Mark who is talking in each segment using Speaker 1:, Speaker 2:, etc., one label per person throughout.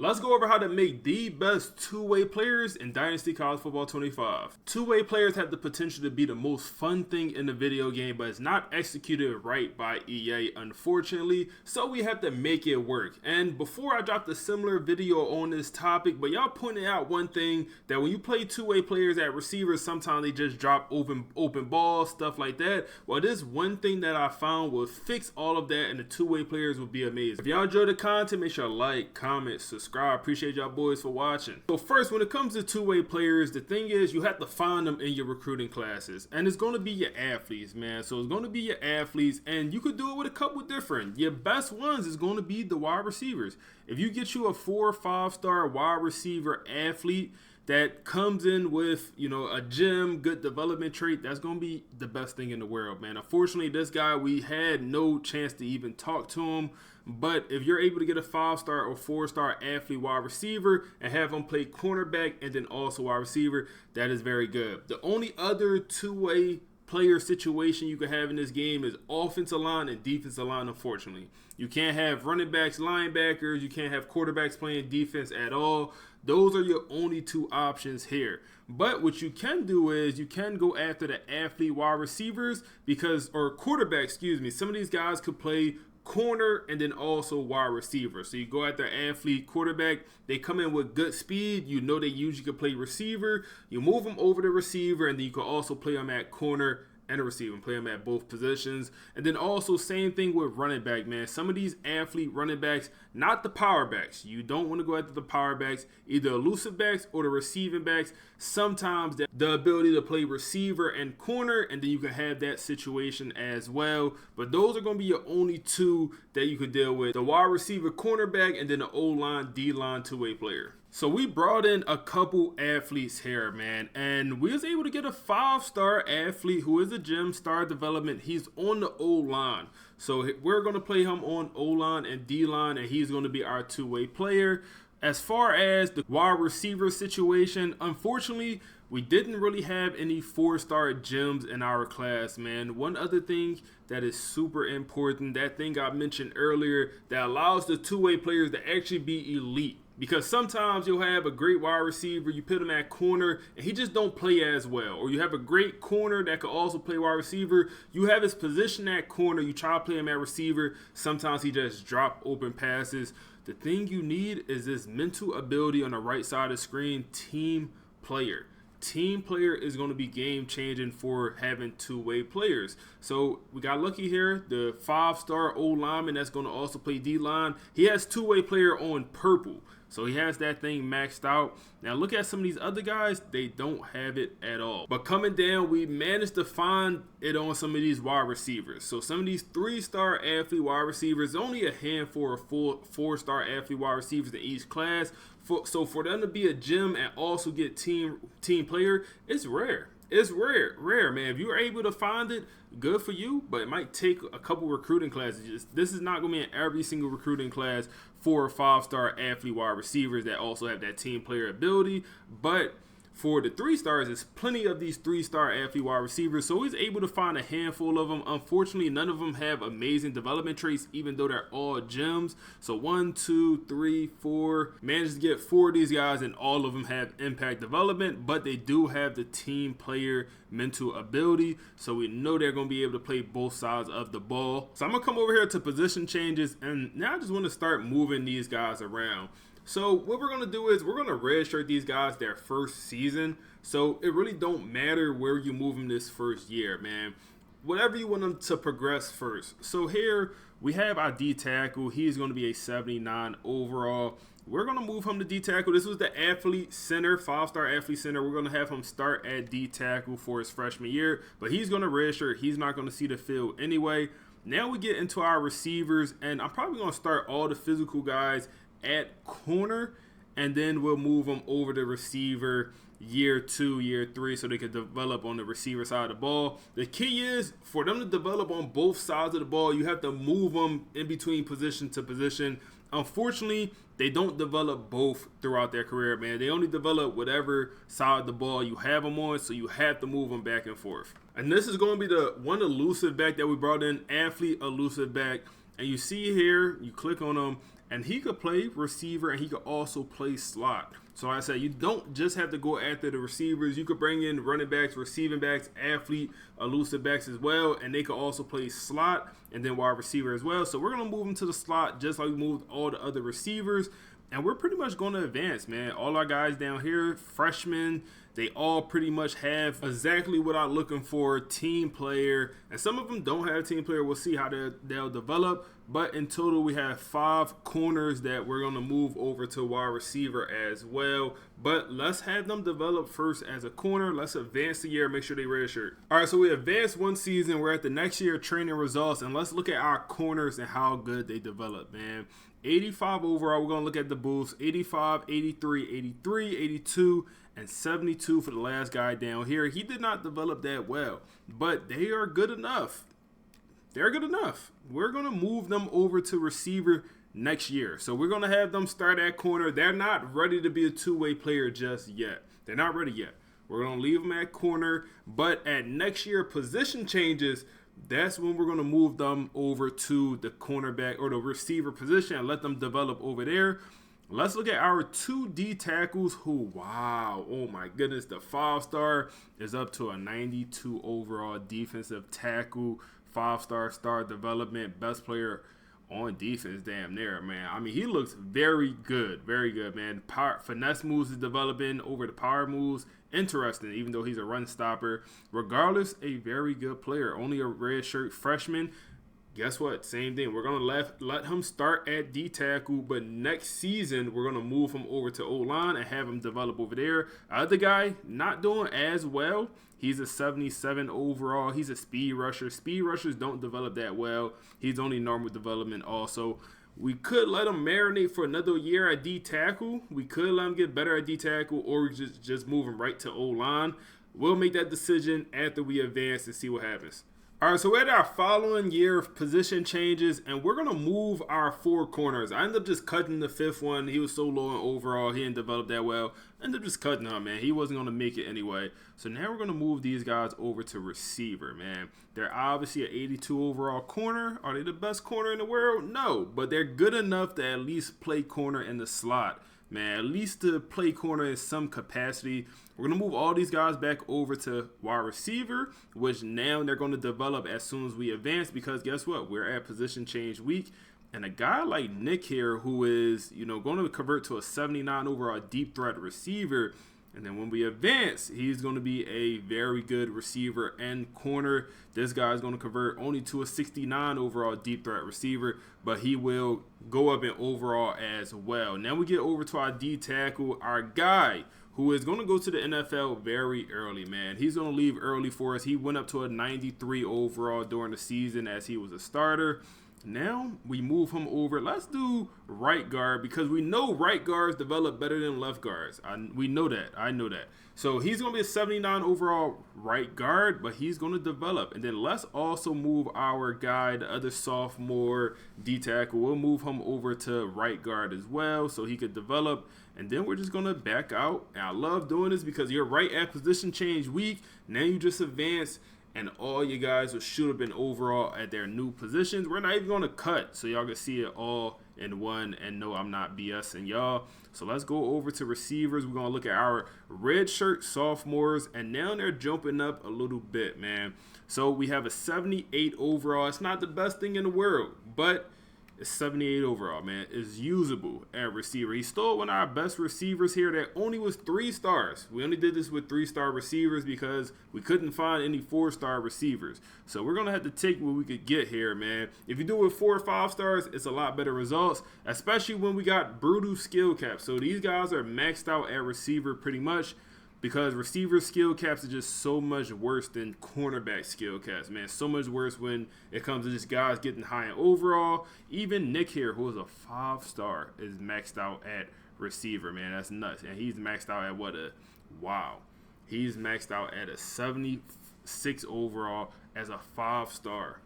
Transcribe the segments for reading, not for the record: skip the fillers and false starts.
Speaker 1: Let's go over how to make the best two-way players in Dynasty College Football 25. Two-way players have the potential to be the most fun thing in the video game, but it's not executed right by EA, unfortunately, so we have to make it work. And before I dropped a similar video on this topic, but y'all pointed out one thing, that when you play two-way players at receivers, sometimes they just drop open balls, stuff like that. Well, this one thing that I found will fix all of that, and the two-way players will be amazing. If y'all enjoy the content, make sure to like, comment, subscribe. Appreciate y'all boys for watching. So first, when it comes to two-way players, the thing is you have to find them in your recruiting classes, and it's going to be your athletes, man. So it's going to be your athletes, and you could do it with a couple different. Your best ones is going to be the wide receivers. If you get you a 4 or 5 star wide receiver athlete that comes in with, a gym, good development trait, that's going to be the best thing in the world, man. Unfortunately, this guy, we had no chance to even talk to him. But if you're able to get a 5-star or 4-star athlete wide receiver and have him play cornerback and then also wide receiver, that is very good. The only other two-way player situation you can have in this game is offensive line and defensive line, unfortunately. You can't have running backs, linebackers, you can't have quarterbacks playing defense at all. Those are your only two options here. But what you can do is you can go after the athlete wide receivers or quarterback, excuse me. Some of these guys could play corner and then also wide receiver. So you go after athlete quarterback, they come in with good speed, they usually could play receiver, you move them over to receiver, and then you can also play them at corner and a receiver and play them at both positions. And then also same thing with running back, man. Some of these athlete running backs, not the power backs. You don't want to go after the power backs, either elusive backs or the receiving backs. Sometimes the ability to play receiver and corner, and then you can have that situation as well. But those are going to be your only two that you could deal with. The wide receiver cornerback and then the O-line, D-line two-way player. So we brought in a couple athletes here, man, and we was able to get a 5-star athlete who is a gym star development. He's on the O-line. So we're going to play him on O-line and D-line, and he's going to be our two-way player. As far as the wide receiver situation, unfortunately, we didn't really have any 4-star gyms in our class, man. One other thing that is super important, that thing I mentioned earlier, that allows the two-way players to actually be elite. Because sometimes you'll have a great wide receiver, you put him at corner, and he just don't play as well. Or you have a great corner that could also play wide receiver. You have his position at corner, you try to play him at receiver. Sometimes he just drop open passes. The thing you need is this mental ability on the right side of the screen, team player. Team player is going to be game changing for having two-way players. So we got lucky here. The 5-star O lineman that's going to also play D-line. He has two-way player on purple. So he has that thing maxed out. Now look at some of these other guys. They don't have it at all. But coming down, we managed to find it on some of these wide receivers. So some of these 3-star athlete wide receivers, only a handful of 4-star athlete wide receivers in each class. So for them to be a gym and also get team player, it's rare. It's rare, man. If you're able to find it, good for you, but it might take a couple recruiting classes. This is not going to be in every single recruiting class 4 or 5-star athlete wide receivers that also have that team player ability. But for the 3-stars, there's plenty of these 3-star athlete wide receivers, so he's able to find a handful of them. Unfortunately, none of them have amazing development traits, even though they're all gems. So 1, 2, 3, 4, managed to get 4 of these guys, and all of them have impact development, but they do have the team player mental ability, so we know they're going to be able to play both sides of the ball. So I'm going to come over here to position changes, and now I just want to start moving these guys around. So what we're going to do is we're going to redshirt these guys their first season. So it really don't matter where you move them this first year, man. Whatever you want them to progress first. So here we have our D tackle. He's going to be a 79 overall. We're going to move him to D tackle. This was the athlete center, 5-star athlete center. We're going to have him start at D tackle for his freshman year. But he's going to redshirt. He's not going to see the field anyway. Now we get into our receivers. And I'm probably going to start all the physical guys at corner, and then we'll move them over to receiver year 2, year 3, so they can develop on the receiver side of the ball. The key is for them to develop on both sides of the ball, you have to move them in between position to position. Unfortunately, they don't develop both throughout their career, man. They only develop whatever side of the ball you have them on, so you have to move them back and forth. And this is going to be the one elusive back that we brought in, athlete elusive back. And you see here, you click on them, and he could play receiver and he could also play slot. So I said, you don't just have to go after the receivers. You could bring in running backs, receiving backs, athlete, elusive backs as well, and they could also play slot and then wide receiver as well. So we're going to move them to the slot just like we moved all the other receivers, and we're pretty much going to advance, man. All our guys down here, freshmen, they all pretty much have exactly what I'm looking for, team player. And some of them don't have team player. We'll see how they'll develop. But in total, we have 5 corners that we're going to move over to wide receiver as well. But let's have them develop first as a corner. Let's advance the year, make sure they redshirt. All right, so we advanced one season. We're at the next year training results. And let's look at our corners and how good they develop, man. 85 overall. We're going to look at the boosts. 85, 83, 83, 82, and 72 for the last guy down here. He did not develop that well, but they are good enough. They're good enough. We're going to move them over to receiver next year. So we're going to have them start at corner. They're not ready to be a two-way player just yet. They're not ready yet. We're going to leave them at corner, but at next year position changes, that's when we're going to move them over to the cornerback or the receiver position and let them develop over there. Let's look at our 2 D tackles who, wow, oh my goodness, the 5-star is up to a 92 overall defensive tackle, 5-star star development, best player on defense, damn near, man. I mean, he looks very good, man. Finesse moves is developing over the power moves. Interesting, even though he's a run stopper. Regardless, a very good player. Only a red shirt freshman. Guess what? Same thing. We're going to let him start at D tackle, but next season, we're going to move him over to O-line and have him develop over there. Other guy, not doing as well. He's a 77 overall. He's a speed rusher. Speed rushers don't develop that well. He's only normal development also. We could let him marinate for another year at D tackle. We could let him get better at D tackle, or we just move him right to O-line. We'll make that decision after we advance and see what happens. All right, so we're at our following year of position changes, and we're going to move our 4 corners. I ended up just cutting the 5th one. He was so low in overall. He didn't develop that well. I ended up just cutting him, man. He wasn't going to make it anyway. So now we're going to move these guys over to receiver, man. They're obviously an 82 overall corner. Are they the best corner in the world? No, but they're good enough to at least play corner in the slot, man. At least to play corner in some capacity. We're going to move all these guys back over to wide receiver, which now they're going to develop as soon as we advance, because guess what? We're at position change week. And a guy like Nick here, who is, going to convert to a 79 overall deep threat receiver. And then when we advance, he's going to be a very good receiver and corner. This guy's going to convert only to a 69 overall deep threat receiver, but he will go up in overall as well. Now we get over to our D tackle, our guy who is going to go to the NFL very early, man. He's going to leave early for us. He went up to a 93 overall during the season as he was a starter. Now we move him over. Let's do right guard, because we know right guards develop better than left guards. We know that. I know that. So he's going to be a 79 overall right guard, but he's going to develop. And then let's also move our guy, the other sophomore D tackle. We'll move him over to right guard as well so he could develop. And then we're just going to back out. And I love doing this because you're right at position change week. Now you just advance, and all you guys will shoot up in overall at their new positions. We're not even going to cut, so y'all can see it all in one and know I'm not BSing y'all. So let's go over to receivers. We're going to look at our red shirt sophomores, and now they're jumping up a little bit, man. So we have a 78 overall. It's not the best thing in the world, but it's 78 overall, man. It's usable at receiver. He stole one of our best receivers here that only was 3 stars. We only did this with 3-star receivers because we couldn't find any 4-star receivers. So we're going to have to take what we could get here, man. If you do it with 4 or 5 stars, it's a lot better results, especially when we got brutal skill caps. So these guys are maxed out at receiver pretty much, because receiver skill caps are just so much worse than cornerback skill caps, man. So much worse when it comes to just guys getting high in overall. Even Nick here, who is a 5-star, is maxed out at receiver, man. That's nuts. And he's maxed out at he's maxed out at a 76 overall as a 5-star.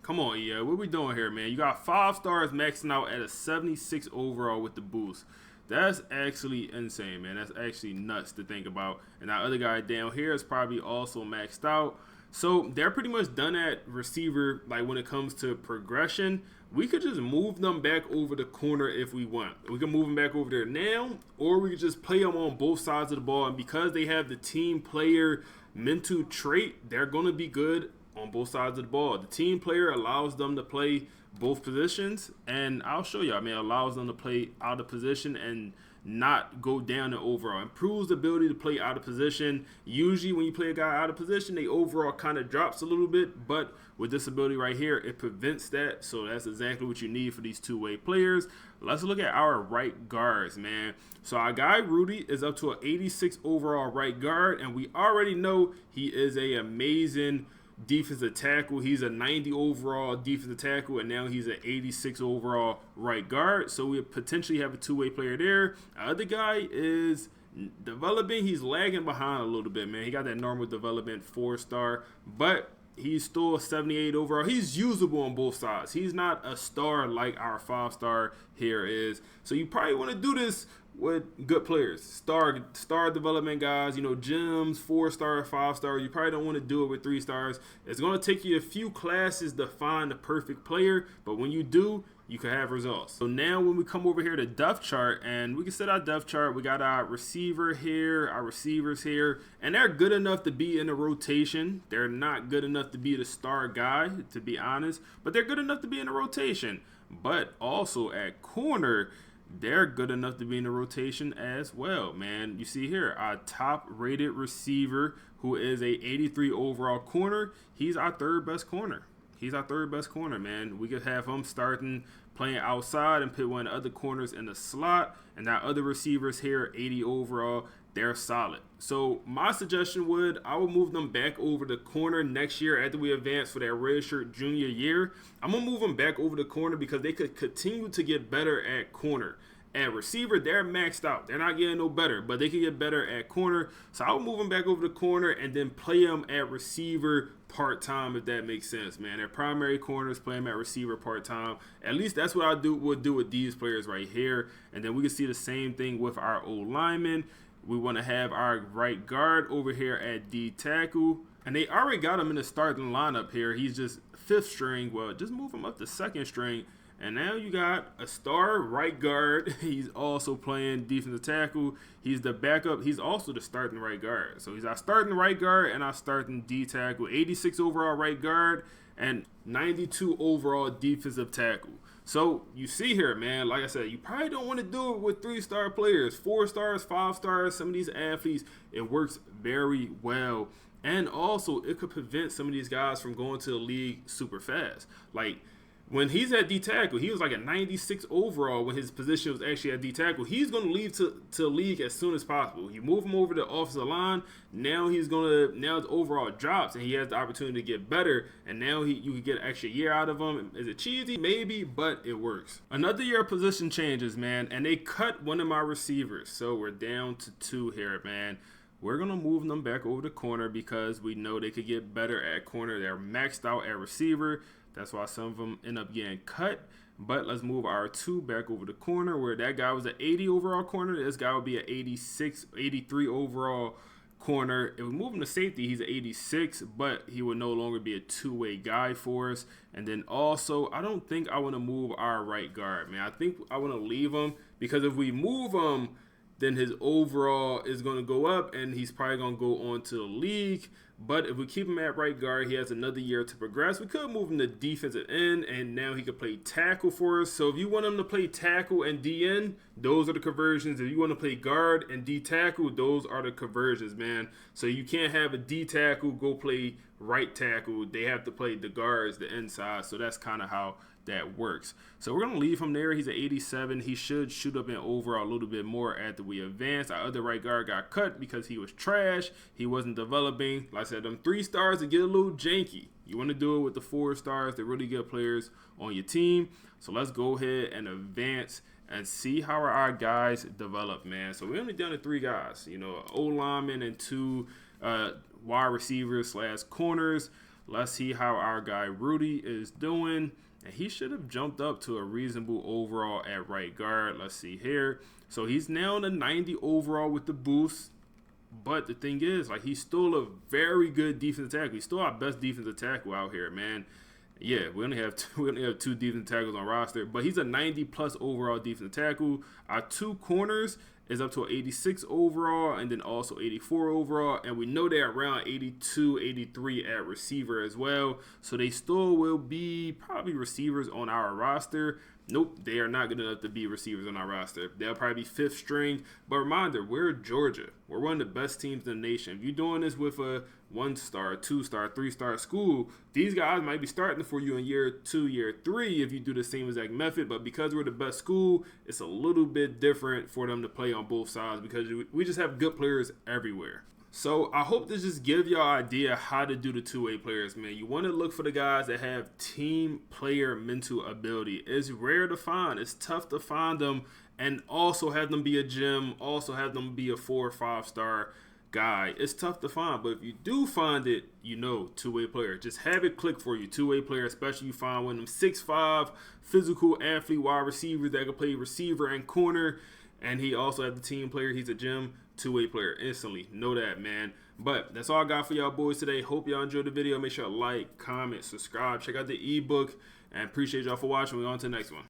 Speaker 1: Come on, yeah. What we doing here, man? You got 5 stars maxing out at a 76 overall with the boost. That's actually insane, man. That's actually nuts to think about. And that other guy down here is probably also maxed out. So they're pretty much done at receiver. Like when it comes to progression, we could just move them back over the corner if we want. We can move them back over there now, or we could just play them on both sides of the ball. And because they have the team player mental trait, they're going to be good on both sides of the ball. The team player allows them to play both positions, and I'll show you. I mean, it allows them to play out of position and not go down in overall. Improves the ability to play out of position. Usually when you play a guy out of position, they overall kind of drops a little bit, but with this ability right here, it prevents that. So that's exactly what you need for these two-way players. Let's look at our right guards, man. So our guy Rudy is up to an 86 overall right guard, and we already know he is a amazing defensive tackle. He's a 90 overall defensive tackle, and now he's an 86 overall right guard. So we potentially have a two-way player there. Our other guy is developing. He's lagging behind a little bit, man. He got that normal development 4-star, but he's still a 78 overall. He's usable on both sides. He's not a star like our 5-star here is. So you probably want to do this with good players, star development guys, you know, gems, 4-star, 5-star. You probably don't want to do it with 3 stars. It's going to take you a few classes to find the perfect player, but when you do, you can have results. So now when we come over here to depth chart, and we can set our depth chart, we got our receiver here, our receivers here, and they're good enough to be in a rotation. They're not good enough to be the star guy, to be honest, but they're good enough to be in a rotation. But also at corner, they're good enough to be in the rotation as well, man. You see here, our top-rated receiver, who is a 83 overall corner, he's our third best corner. He's our third best corner, man. We could have him starting playing outside and put one of the other corners in the slot. And our other receivers here, 80 overall, they're solid. So my suggestion I would move them back over the corner next year after we advance for that redshirt junior year. I'm going to move them back over the corner because they could continue to get better at corner. At receiver, they're maxed out. They're not getting no better, but they can get better at corner. So I would move them back over the corner and then play them at receiver part-time, if that makes sense, man. Their primary corners, play them at receiver part-time. At least that's what I would do with these players right here. And then we can see the same thing with our O-linemen. We want to have our right guard over here at D tackle. And they already got him in the starting lineup here. He's just 5th string. Well, just move him up to 2nd string. And now you got a star right guard. He's also playing defensive tackle. He's the backup. He's also the starting right guard. So he's our starting right guard and our starting D tackle. 86 overall right guard and 92 overall defensive tackle. So you see here, man, like I said, you probably don't want to do it with 3-star players, 4 stars, 5 stars. Some of these athletes, it works very well. And also, it could prevent some of these guys from going to the league super fast. Like, when he's at D tackle, he was like a 96 overall when his position was actually at D tackle. He's going to leave to the league as soon as possible. You move him over to offensive line. Now his overall drops and he has the opportunity to get better. And now you can get an extra year out of him. Is it cheesy? Maybe, but it works. Another year position changes, man, and they cut one of my receivers. So we're down to 2 here, man. We're going to move them back over the corner because we know they could get better at corner. They're maxed out at receiver. That's why some of them end up getting cut. But let's move our 2 back over the corner where that guy was an 80 overall corner. This guy would be an 86, 83 overall corner. If we move him to safety, he's an 86, but he would no longer be a 2-way guy for us. And then also, I don't think I want to move our right guard, man. I think I want to leave him because if we move him, then his overall is going to go up and he's probably going to go on to the league. But if we keep him at right guard, he has another year to progress. We could move him to defensive end, and now he could play tackle for us. So if you want him to play tackle and DN, those are the conversions. If you want to play guard and D tackle, those are the conversions, man. So you can't have a D tackle go play right tackle. They have to play the guards, the inside. So that's kind of how that works. So we're going to leave him there. He's at 87. He should shoot up in overall a little bit more after we advance. Our other right guard got cut because he was trash. He wasn't developing. Like I said, them 3 stars to get a little janky. You want to do it with the 4 stars. They're really good players on your team. So let's go ahead and advance and see how our guys develop, man. So we only down to 3 guys, you know, O-lineman and 2 wide receivers / corners. Let's see how our guy Rudy is doing. And he should have jumped up to a reasonable overall at right guard. Let's see here. So he's now in a 90 overall with the boost. But the thing is, like, he's still a very good defensive tackle. He's still our best defensive tackle out here, man. Yeah, we only have two defensive tackles on roster, but he's a 90 plus overall defensive tackle. Our two corners is up to an 86 overall and then also 84 overall, and we know they're around 82, 83 at receiver as well. So they still will be probably receivers on our roster. Nope, they are not good enough to be receivers on our roster. They'll probably be fifth string. But reminder, we're Georgia. We're one of the best teams in the nation. If you're doing this with a 1-star, 2-star, 3-star school, these guys might be starting for you in year 2, year 3 if you do the same exact method. But because we're the best school, it's a little bit different for them to play on both sides because we just have good players everywhere. So I hope this just give y'all an idea how to do the two-way players, man. You want to look for the guys that have team player mental ability. It's rare to find. It's tough to find them and also have them be a gem, also have them be a 4 or 5-star guy. It's tough to find, but if you do find it, you know, two-way player. Just have it click for you, two-way player, especially you find one of them 6'5", physical athlete wide receivers that can play receiver and corner, and he also has the team player. He's a gem. Two-way player instantly. Know that, man. But that's all I got for y'all boys today. Hope y'all enjoyed the video. Make sure to like, comment, subscribe, check out the ebook, and appreciate y'all for watching. We're on to the next one.